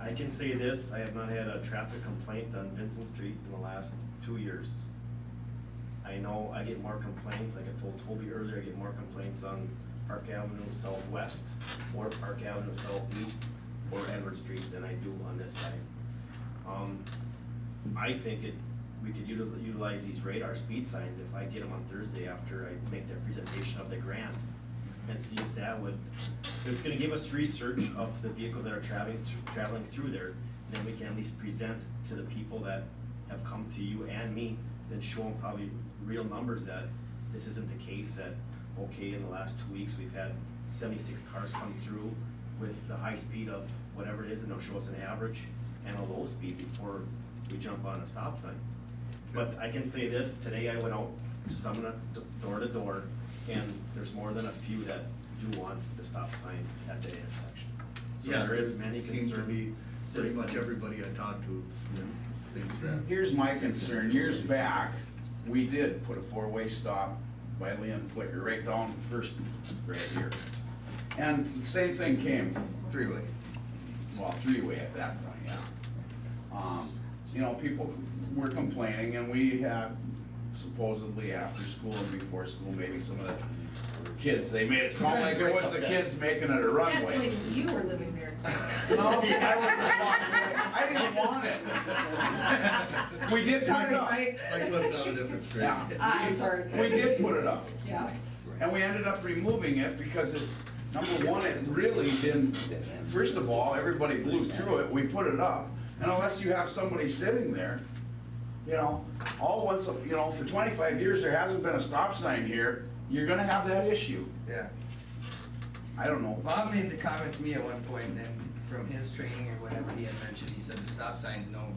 I can say this, I have not had a traffic complaint on Vincent Street in the last 2 years. I know I get more complaints, like I told Toby earlier, I get more complaints on Park Avenue Southwest or Park Avenue Southeast or Edward Street than I do on this side. I think we could utilize these radar speed signs if I get them on Thursday after I make that presentation of the grant, and see if that would, if it's gonna give us research of the vehicles that are traveling through there, then we can at least present to the people that have come to you and me, then show them probably real numbers that this isn't the case, that, okay, in the last 2 weeks, we've had 76 cars come through with the high speed of whatever it is, and they'll show us an average and a low speed before we jump on a stop sign. But I can say this, today I went out to someone door to door, and there's more than a few that do want the stop sign at the intersection. So Yeah, there is many seems to be pretty much citizens. everybody I talk to thinks that. Here's my concern, years back, we did put a four-way stop by Leon Flicker right down First, right here. And the same thing came, Three-way. well, three-way at that point, yeah. You know, people were complaining, and we had supposedly after school and before school, maybe some of the kids, they made it sound like it was the kids making it a That's runway. when you were living there. No, I didn't want it. We did put Sorry, it up. Mike. Mike lived on a different street. Yeah. I'm sorry. We did put it up. Yeah. And we ended up removing it because it, number one, it really didn't, first of all, everybody blew through it, we put it up. And unless you have somebody sitting there, you know, you know, for 25 years, there hasn't been a stop sign here, you're gonna have that issue. Yeah. I don't know. Bob made the comment to me at one point, and then from his training or whatever he had mentioned, he said the stop sign's no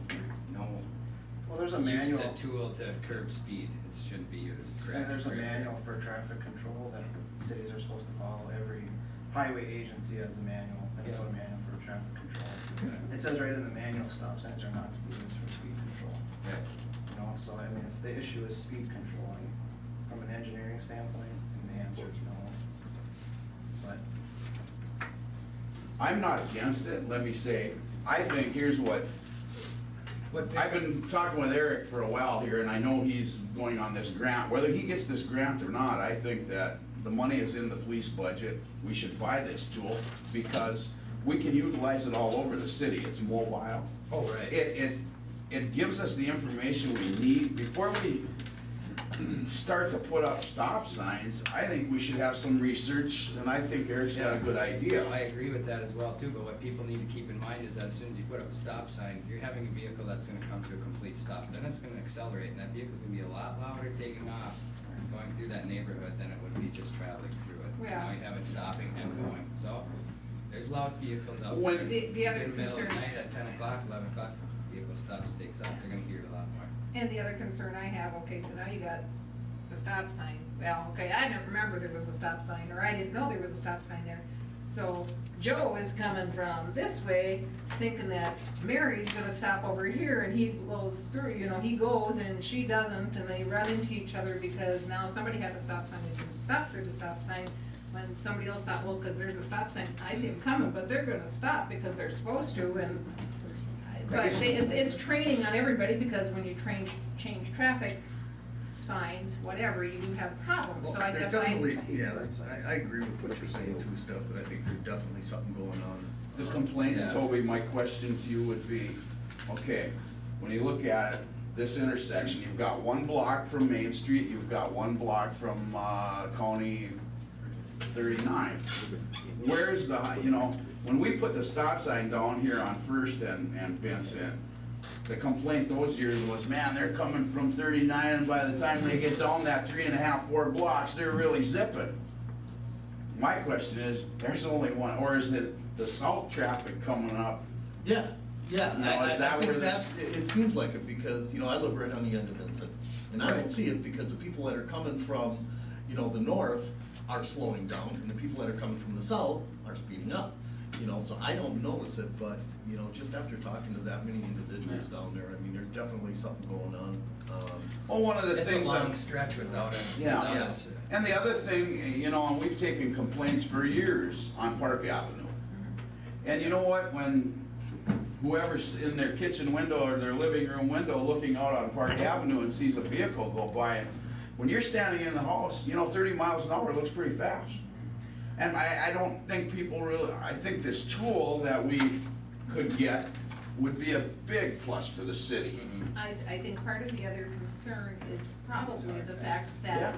Well, there's a used manual, a tool to curb speed. It shouldn't be used, and correct? there's a Correct. manual for traffic control that cities are supposed to follow. Every highway agency has a manual, Minnesota manual for traffic control. Yeah. It says right in the manual, stop signs are not to be used for speed control. Right. You know, so I mean, if the issue is speed controlling from an engineering standpoint, then the answer is no. But I'm not against it, let me say, I think, here's what, I've been talking with Eric for a while here, and I know he's going on this grant. Whether he gets this grant or not, I think that the money is in the police budget. We should buy this tool because we can utilize it all over the city. It's mobile. Oh, right. It gives us the information we need. Before we start to put up stop signs, I think we should have some research, and I think Eric's got a good idea. I agree with that as well too, but what people need to keep in mind is that as soon as you put up a stop sign, you're having a vehicle that's gonna come to a complete stop, then it's gonna accelerate, and that vehicle's gonna be a lot louder taking off, going through that neighborhood than it would be just traveling through it. Yeah. Now you have it stopping and going, so, there's loud vehicles out When- there. The other In the middle of the concern, night at 10 o'clock, 11 o'clock, vehicle stops, takes off, they're gonna hear it a lot more. and the other concern I have, okay, so now you got the stop sign. Well, okay, I didn't remember there was a stop sign, or I didn't know there was a stop sign there. So Joe is coming from this way, thinking that Mary's gonna stop over here, and he blows through, you know, he goes and she doesn't, and they run into each other because now somebody had a stop sign, they didn't stop through the stop sign. When somebody else thought, well, cause there's a stop sign, I see them coming, but they're gonna stop because they're supposed to, and but it's training on everybody, because when you change traffic signs, whatever, you do have problems, so I There's guess definitely, yeah, I agree with what you're saying too, Steph, but I think there's definitely something going on. The complaints, Yeah. Toby, my question to you would be, okay, when you look at it, this intersection, you've got one block from Main Street, you've got one block from, County 39. Where's the, you know, when we put the stop sign down here on First and Vincent, the complaint those years was, man, they're coming from 39, and by the time they get down that 3.5, 4 blocks, they're really zipping. My question is, there's only one, or is it the south traffic coming up? Yeah, yeah, Now, is that I where think this- it seems like it, because, you know, I live right on the end of Vincent, and I don't see it because the people that are coming from, you know, the north are slowing down, and the people that are coming from the south are speeding up. You know, so I don't notice it, but, you know, just after talking to that many individuals down there, I mean, there's definitely something going on. Well, one of the It's a things long that, stretch without it. Yeah. without Yeah. us. and the other thing, you know, and we've taken complaints for years on Park Avenue. And you know what, when whoever's in their kitchen window or their living room window looking out on Park Avenue and sees a vehicle go by, when you're standing in the house, 30 miles an hour looks pretty fast. And I don't think people really, I think this tool that we could get would be a big plus for the city. I think part of the other concern is probably the fact that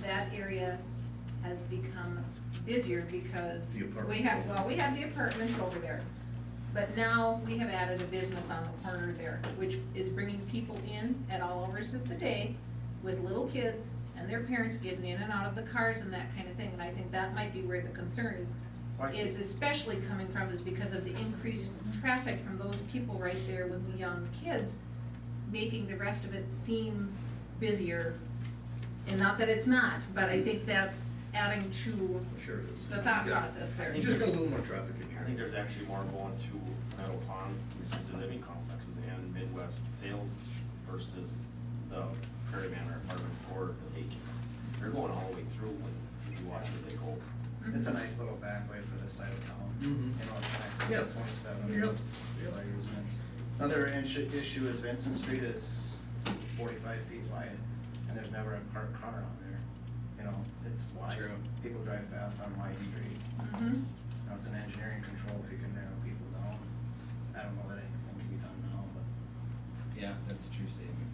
that area has become busier because The we have the apartments over there. But now we have added a business on the corner there, which is bringing people in at all hours of the day with little kids and their parents getting in and out of the cars and that kind of thing. And I think that might be where the concern is especially coming from, is because of the increased traffic from those people right there with the young kids, making the rest of it seem busier. And not that it's not, but I think that's adding to Sure it is. the thought process there. You just got a little more traffic in here. I think there's actually more going to Meadow Ponds, assisted living complexes and Midwest sales versus the Prairie Manor apartments or the daycare. They're going all the way through when you watch where they go. It's a nice little back way for this side of town. Mhm. It's next to Yep. 27. Yep. Another issue is Vincent Street is 45 feet wide, and there's never a parked car on there. It's wide. True. People drive fast on wide streets. Mhm. Now, it's an engineering control if you can narrow people down. I don't know that anything can be done now, but. Yeah, that's a true statement.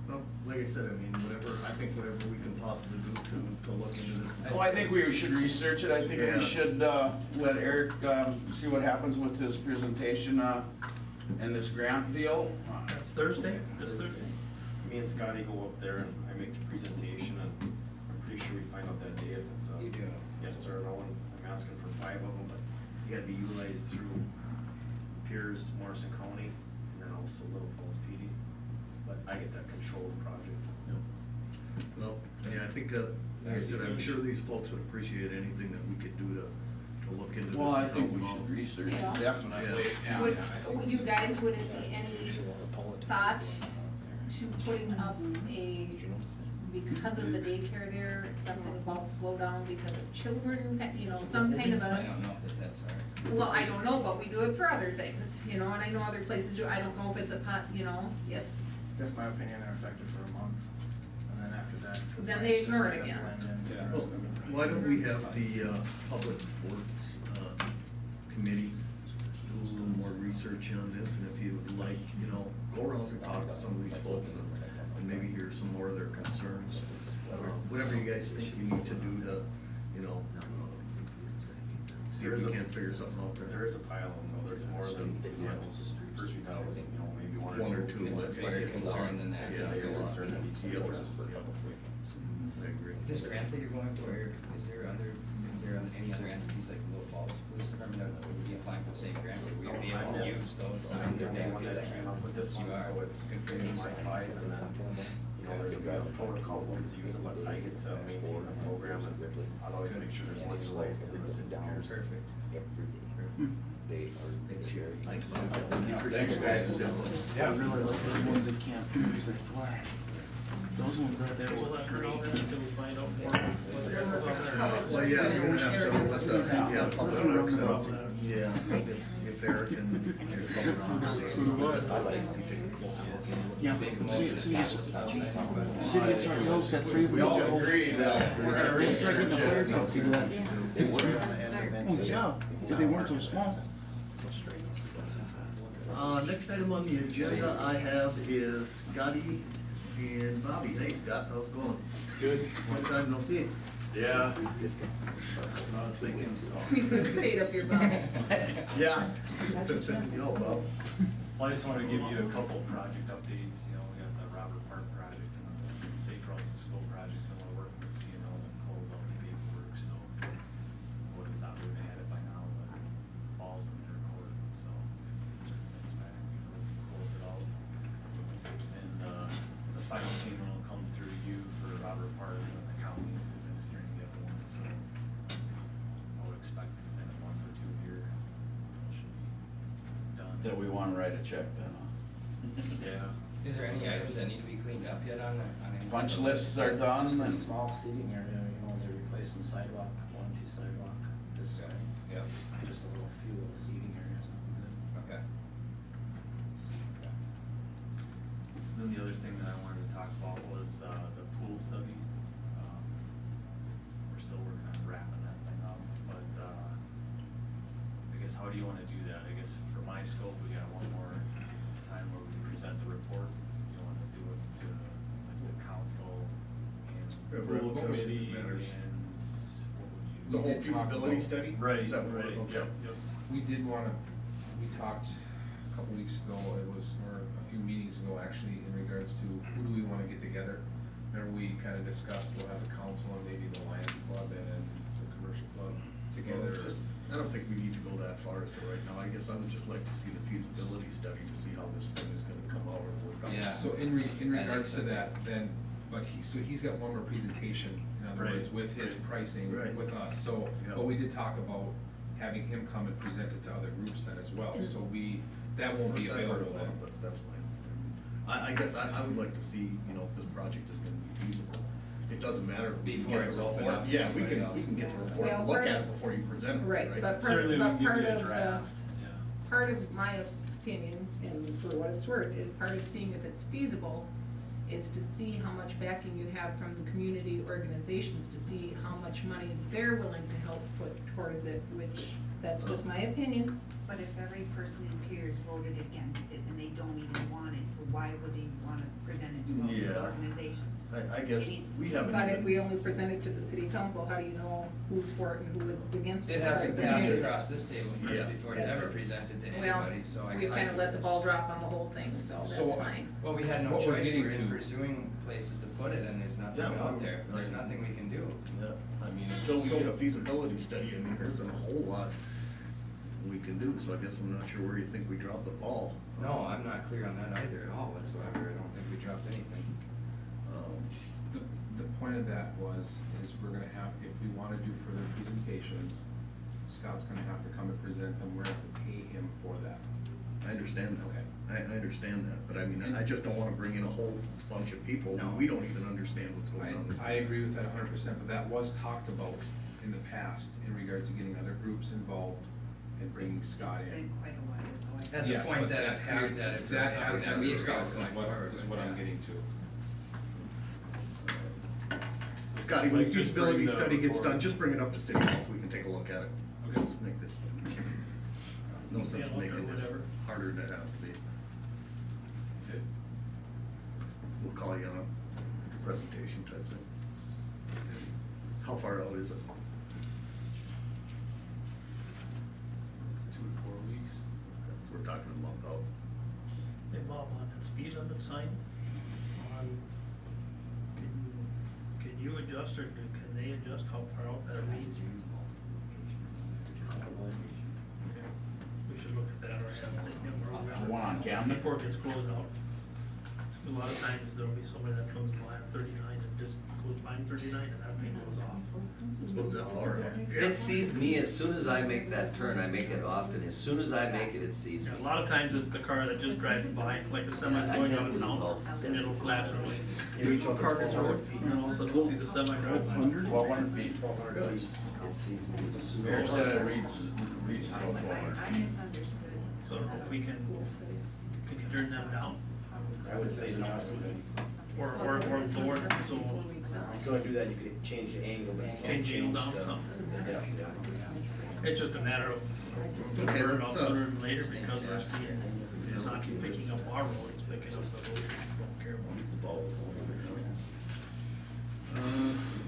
Well, like I said, I think whatever we can possibly do to look into this. Well, I think we should research it. I think Yeah. we should, let Eric, see what happens with his presentation, and this grant deal. It's Thursday, this Thursday. Me and Scotty go up there and I make the presentation and I'm pretty sure we find out that day if it's a You do. yes or no, and I'm asking for 5 of them, but you gotta be utilized through Pierz, Morrison County, and then also Little Falls PD. But I get that controlled project. Well, yeah, I think, like I said, I'm sure these folks would appreciate anything that we could do to look into this. Well, I and think help we them should out. research Yeah. it, definitely. Yeah. Would you guys, would it be any thought to putting up because of the daycare there, something about slow down because of children, some kind of I a, don't know if that's all right. well, I don't know, but we do it for other things, and I know other places do, I don't know if it's a if, Just my opinion, they're effective for a month, and then after that. the Then signs they just ignore it kind of again. blend in. Yeah. Well, why don't we have the Public Works Committee do a little more research on this, and if you would like, go around and talk to some of these folks and maybe hear some more of their concerns, or whatever you guys think you need to do to, see if we can't figure something out There there. is a pile of them, though. There's more than, first we thought it was, maybe one One or or two. two. It's a bigger concern than that. Yeah, bigger concern than ET or I agree. This grant that you're going for, Eric, is there any other entities like the Little Falls Police Department that would be applying for the same grant? Would we be able to use those signs if they The would one do that that? came up with this one, You are. so it's Good for it's you. my 5, and then, there's a protocol ones to use, but I get to maintain the program, and I'll always make sure there's one utilized in the city of Pierce. Perfect. Thanks. Thanks, guys. I really like those ones that can't use that flash. Those ones out there were great. Well, yeah, you're gonna have to let the, Public Works, if Eric and. Yeah, city of Sartell's got 3 We all agree that we're gonna It's like in the fire research trucks, it. you do that. Oh, yeah, if they weren't so small. Next item on the agenda I have is Scotty and Bobby. Hey Scott, how's it going? Good. Long time no see. Yeah. That's what I was thinking, so. we could have stayed up here, Bob. Yeah. Since then, Bob. Well, I just wanted to give you a couple project updates, we got the Robert Park project and the Safe Routes to School project, so we're working with CNO to close out the paperwork, so. Would have thought we would have had it by now, but falls in their court, so get certain things back before we close it out. And, the final payment will come through you for Robert Park and the county is administering the other one, so. I would expect within a month or 2 here, it should be done. That we wanna write a check then, Yeah. Is there any items that need to be cleaned up yet on any? Punch lists are done Just a and. small seating area, they're replacing sidewalk, 1-2 sidewalk this side. Yep. Just a few little seating areas. guess, how do you wanna do that? I guess for my scope, we got one more time where we present the report. You wanna do it to like the council and Whoever the else committee and matters. what would you? The We whole did talk feasibility about- study? Right, Is that what right, we're- okay. yep. We did we talked a couple weeks ago, or a few meetings ago actually, in regards to who do we wanna get together? Remember, we kinda discussed, we'll have the council and maybe the Lions Club and the commercial club Well, together. I don't think we need to go that far as to right now. I guess I would just like to see the feasibility study to see how this thing is gonna come out or work out. Yeah. So in regards to sense. that, then, but he's got one more presentation, in other Right, words, with his right. pricing Right. with us, so, Yeah. but we did talk about having him come and present it to other groups then as well, so that won't be I've heard of available that, then. but that's fine. I guess I would like to see, you know, if this project is gonna be feasible. It doesn't matter if we can Before get it's the opened report. up to Yeah, we everybody can, else. we can get the report, Well, and look part at of- it before you present it, Right, right? but Certainly, we can give part you a of the- draft, yeah. Part of my opinion, and for what it's worth, is part of seeing if it's feasible, is to see how much backing you have from the community organizations, to see how much money they're willing to help put towards it, which, that's just my opinion. But if every person in Pierz voted against it and they don't even want it, so why would they wanna present it to all these Yeah. organizations? I guess It needs to we be- haven't. But if even- we only present it to the city council, how do you know who's for it and who is against it? It has to Besides the pass community? across this table first Yeah. before it's Yes. ever presented to Well, anybody, so I. we've kinda let the ball drop on the whole thing, so that's So, fine. Well, we had no What we're choice, getting we're in to- pursuing places to put it, and there's nothing Yeah, well, out there, there's right. nothing we can do. Yeah, I mean, until we get a feasibility study, I mean, there isn't a whole lot we can do, so I guess I'm not sure where you think we dropped the ball. No, I'm not clear on that either at all whatsoever, I don't think we dropped anything. The point of that is we're gonna have, if we wanna do further presentations, Scott's gonna have to come and present them, we're gonna have to pay him for that. I understand that. Okay. I understand that, but I mean, I just don't wanna bring in a whole bunch of people, No. we don't even understand what's going on. I agree with that 100%, but that was talked about in the past in regards to getting other groups involved and bringing Scott It's in. been quite a while ago. I At think. the Yes, point but that it's has- clear that it's that something has that to we be discussed discussed is going what I'm forward, getting to. So Scotty, when like, the just feasibility bring the study gets report. done, just bring it up to city council, we can take a look at it. Okay. Let's make this, no sense Yeah, making or this whatever. harder than it has to be. Okay. We'll call you on a presentation type thing. How far out is it? 2 to 4 weeks. So we're talking a month out. Hey Bob, on that speed limit sign, can you adjust or can they adjust how far out that reads? We should look at that or something. The one on Camden? Before it gets closed out. A lot of times there'll be somebody that comes by at 39 and just goes by 39 and that thing goes off. Goes that far out? It sees me as soon as I make that turn. I make it often. As soon as I make it, it sees me. Yeah, a lot of times it's the car that just drives by, like a semi going out of town, and it'll flash away. Carter's Road, and all of a sudden we'll see the semi drive by. 1,200 feet. It sees me as soon Mayor as. said it reaches I out 1,200. I misunderstood. So I don't know if we can you turn them down? I would say no. Or lower them, so If you wanna do that, you could change the angle, but you can't Change the change angle the down, depth, yeah. it's just a matter of Okay, learn let's, about sooner than later because we're seeing, it's not picking up our road, it's picking up the road we don't care about.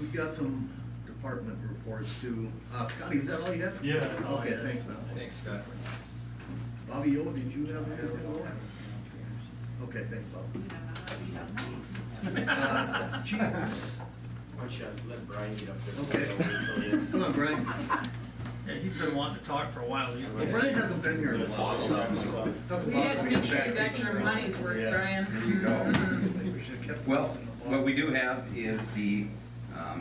We got some department reports too. Scotty, is that all you have? Yeah, that's all I Okay, had. thanks, man. Thanks, Scott. Bobby O, did you have anything more? Okay, thanks, Bob. Chief, Why don't you let Brian get up there? okay. Come on, Brian. Yeah, he's been wanting to talk for a while. Well, Brian hasn't been here in a while. Doesn't We bother had to me make sure back you got into your the- money's worth, Yeah. Brian. There you go. Mhm. We should've kept Well, posting the what we blog. do have is the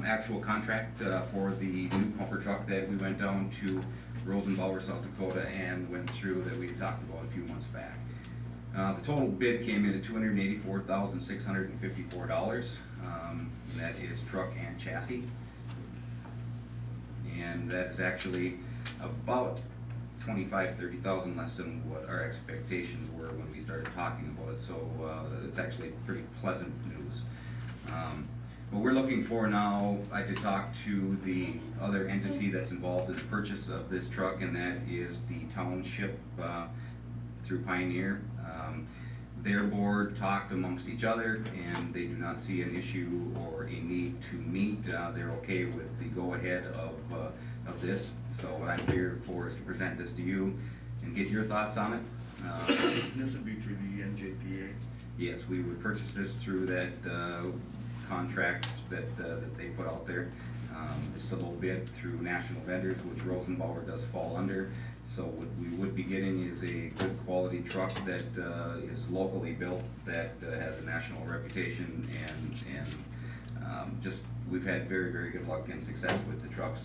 actual contract for the new pumper truck that we went down to Rosenbauer, South Dakota, and went through that we talked about a few months back. The total bid came in at $284,654, and that is truck and chassis. And that is actually about 30,000 less than what our expectations were when we started talking about it, so it's actually pretty pleasant news. what we're looking for now, I did talk to the other entity that's involved in the purchase of this truck, and that is the township, through Pioneer. Their board talked amongst each other, and they do not see an issue or a need to meet. They're okay with the go-ahead of this. So what I'm here for is to present this to you and get your thoughts on it. This would be through the NJPA. Yes, we would purchase this through that contract that they put out there. Just a little bit through national vendors, which Rosenbauer does fall under. So what we would be getting is a good quality truck that is locally built, that has a national reputation, and just, we've had very, very good luck and success with the trucks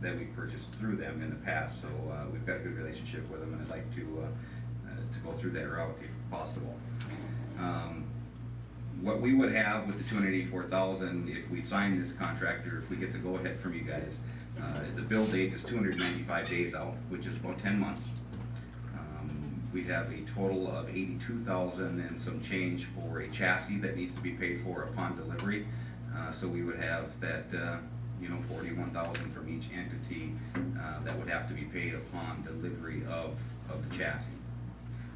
that we purchased through them in the past. So we've got a good relationship with them, and I'd like to go through that route if possible. What we would have with the $284,000 if we sign this contract, or if we get the go-ahead from you guys, the bill date is 295 days out, which is about 10 months. We have a total of $82,000 and some change for a chassis that needs to be paid for upon delivery. So we would have that, $41,000 from each entity that would have to be paid upon delivery of the chassis.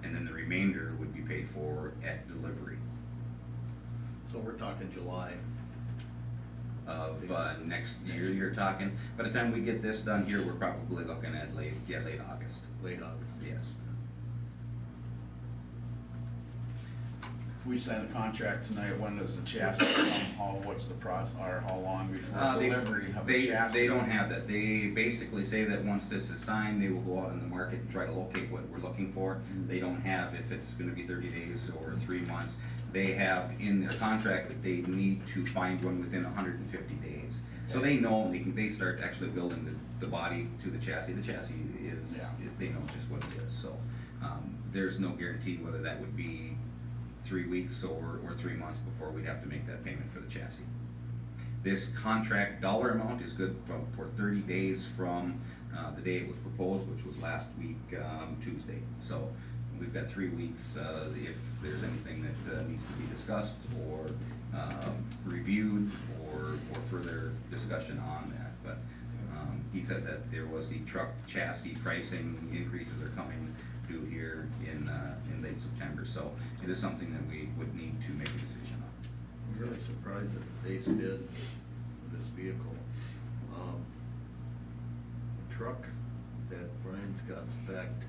And then the remainder would be paid for at delivery. So we're talking July. Of next year, you're talking. By the time we get this done here, we're probably looking at late August. Late August. Yes. If we sign the contract tonight, when does the chassis come? What's the process, or how long before delivery of the chassis? They don't have that. They basically say that once this is signed, they will go out in the market and try to locate what we're looking for. They don't have if it's gonna be 30 days or 3 months. They have in their contract that they need to find one within 150 days. So they know, they start actually building the body to the chassis. The chassis is, they know just what it is. So there's no guarantee whether that would be 3 weeks or 3 months before we'd have to make that payment for the chassis. This contract dollar amount is good for 30 days from the day it was proposed, which was last week, Tuesday. So we've got 3 weeks if there's anything that needs to be discussed or reviewed or further discussion on that. But he said that there was the truck chassis pricing increases are coming due here in late September. So it is something that we would need to make a decision on. I'm really surprised at the base bid of this vehicle. The truck that Brian's got spec'd,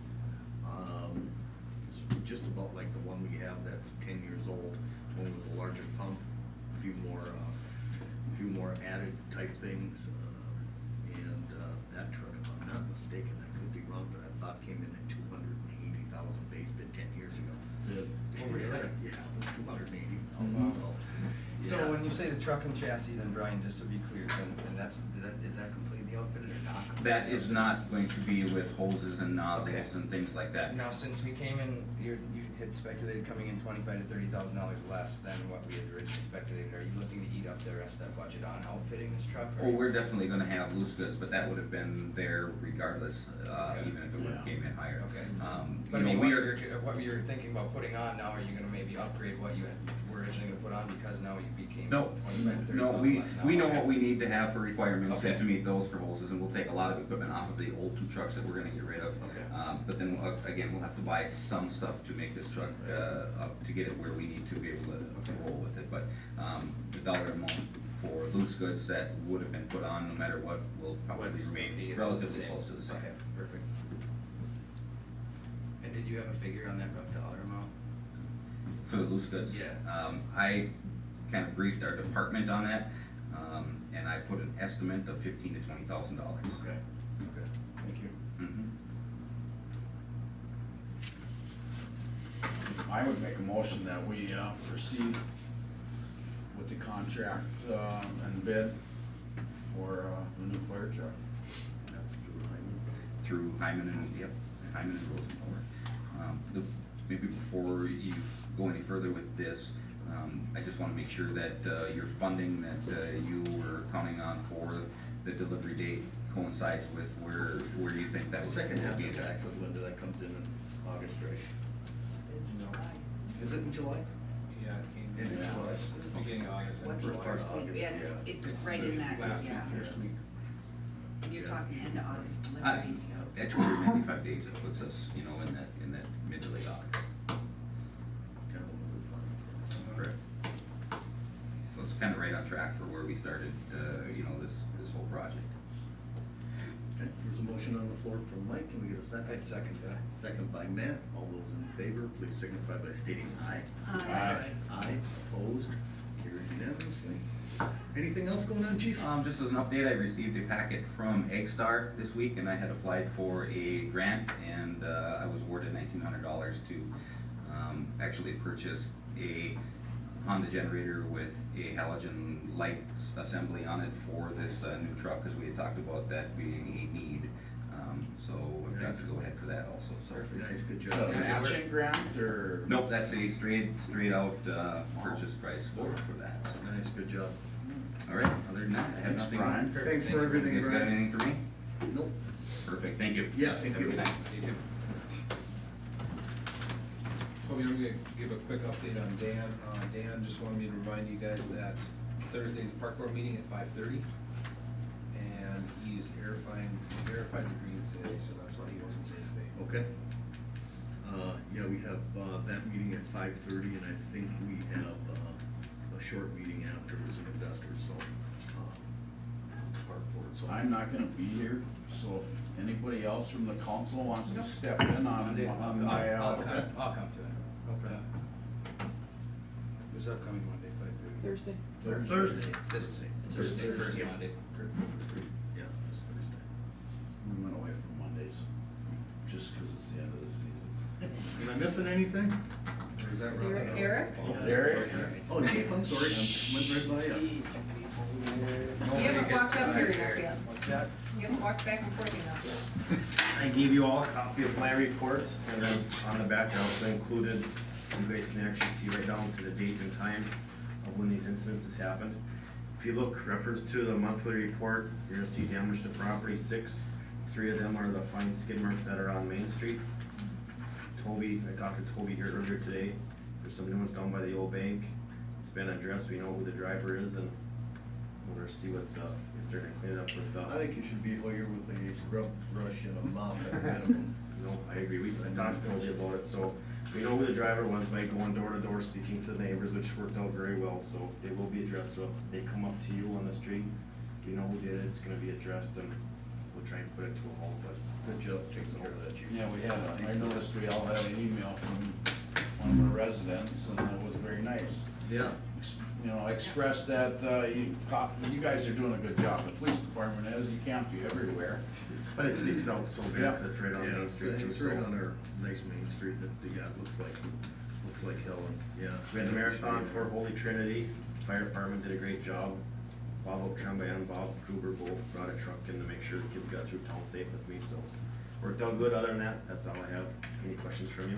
it's just about like the one we have that's 10 years old, one with a larger pump, a few more added type things, and that truck, if I'm not mistaken, I could be wrong, but I thought came in at 280,000 base bid 10 years ago. Oh, really? Yeah, it was 280,000. So yeah. when you say the truck and chassis, then Brian, just to be clear, then is that completely outfitted or not? That is not going to be with hoses and nozzles Okay. and things like that. Now, since we came in, you had speculated coming in $25,000 to $30,000 less than what we had originally speculated. Are you looking to eat up the rest of that budget on outfitting this truck? or- Oh, we're definitely gonna have loose goods, but that would have been there regardless, Okay. even if it would have came in higher. Okay. You But I know, mean, we what you're thinking about putting on now, are you gonna maybe upgrade what you were originally gonna put on because now you became No, $25,000 to $30,000 no, less now? we know Okay. what we need to have for requirements Okay. to meet those for hoses, and we'll take a lot of equipment off of the old two trucks that we're gonna get rid of. Okay. But then, again, we'll have to buy some stuff to make this truck, up to get it where we need to be able to roll with it. But, the dollar amount for loose goods that would have been put on, no matter what, will probably What's remain the relatively same? close to the same. Okay, perfect. And did you have a figure on that rough dollar amount? For the loose goods? Yeah. I kind of briefed our department on that, and I put an estimate of $15,000 to $20,000. Okay. Okay, thank you. Mhm. I would make a motion that we proceed with the contract and bid for the new fire truck. That's through Hyman and, yep, Hyman and Rosenbauer. Maybe before you go any further with this, I just wanna make sure that your funding that you were counting on for the delivery date coincides with where you think that was. Second half be of at. tax window that comes in August, right? Is it in July? Yeah, it came Beginning of August. What's the first week? Yeah, it's right in that, Last week, yeah. first week. You're talking end of August delivery, so. Actually, 95 days, it puts us, you know, in that mid to late August. Correct. So it's kind of right on track for where we started, you know, this whole project. Okay, there's a motion on the floor from Mike, can we get a second? I'd second that. Second by Matt, all those in favor, please signify by stating aye. Aye. Aye, opposed, carried unanimously. Anything else going on, chief? Just as an update, I received a packet from Egg Star this week, and I had applied for a grant, and I was awarded $1,900 to actually purchase a Honda generator with a halogen light assembly on it for this new truck, because we had talked about that being a need. So we've got to go ahead for that also, so. Nice, good Is that a job. matching grant or? Nope, that's a straight out purchase price for that. So. Nice, good job. All right, other than that, I have Thanks, nothing. Brian. Thanks for everything, You guys got Brian. anything for me? Nope. Perfect, thank you. Yeah, thank Have a you. good night. Toby, I'm gonna give a quick update on Dan. Dan just wanted me to remind you guys that Thursday's park board meeting at 5:30. And he's verified the greens today, so that's why he wasn't here today. Okay. Yeah, we have, that meeting at 5:30, and I think we have, a short meeting after with some investors, so, park board, so. I'm not gonna be here, so if anybody else from the council wants to step in on my, I'll come to it. Okay. Who's upcoming Monday, 5:30? Thursday. Thursday. This Thursday, first Monday. Yeah, this Thursday. we went away from Mondays, just because it's the end of the season. Am I missing anything? Or is that right? Eric? Eric? Oh, chief, I'm sorry, I went right by you. You haven't walked up here enough yet. You haven't walked back and forth enough yet. I gave you all a copy of my report, and then on the back I also included, you guys can actually see right down to the date and time of when these incidences happened. If you look, reference to the monthly report, you're gonna see damage to property 6. 3 of them are the fine skid marks that are on Main Street. Toby, I talked to Toby here earlier today, there's some new ones down by the old bank. It's been addressed, we know who the driver is, and we'll see what, if they're gonna clean it up with, I think you should be here with a scrub brush and a mop at minimum. No, I agree, I talked to Toby about it, so we know who the driver was by going door to door, speaking to the neighbors, which worked out very well, so they will be addressed, so if they come up to you on the street, we know who did it, it's gonna be addressed, and we'll try and put it to a halt, but. Good job taking care of that, chief. Yeah, I noticed we all had an email from one of our residents, and it was very nice. Yeah. You know, express that, you guys are doing a good job, the police department is, you can't be everywhere. But it sticks out so bad, 'cause it's right on Yeah, Main Street too, it's right so. on our nice Main Street that, yeah, it looks like hell, and, yeah. We had the marathon for Holy Trinity, fire department did a great job. Bob Oaktramba and Bob Kruger both brought a truck in to make sure the kids got through town safe with me, so. Worked out good, other than that, that's all I have. Any questions from you?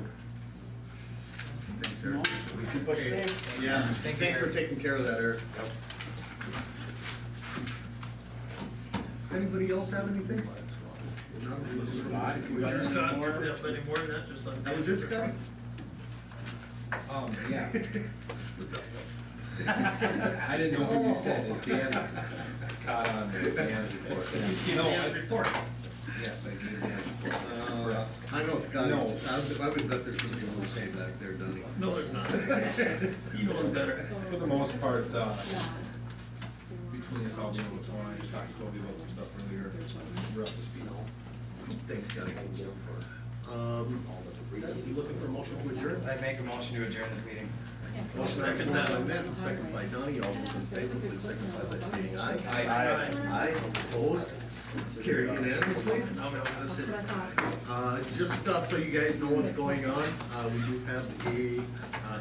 Thanks, Eric. We keep us safe. Yeah, Thank you, thanks for Eric. taking care of that, Eric. Anybody else have anything? Scott, you got Just any got, more? yeah, any more than that, just like. That was it, Scott? Yeah. I didn't know what you said, if Dan caught on the Dan's report. You know, report. Yes, I gave Dan's report. I know Scott, No. I would bet there's something to say back there, Donnie. No, there's not. You know it better. For the most part, between us all, we know what's going on. I just talked to Toby about some stuff earlier. We're up to speed. Thanks, Scotty. You looking for a motion to adjourn? I make a motion to adjourn this meeting. Motion Second by that. Matt, second by Donnie, all those in favor, please signify by stating aye. Aye. Aye, opposed, carried unanimously. Just so you guys know what's going on, we do have a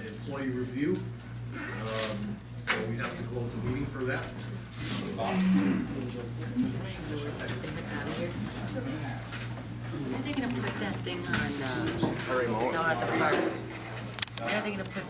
employee review. So we have to close the meeting for that. When are they gonna put that thing on, down at the park? When are they gonna put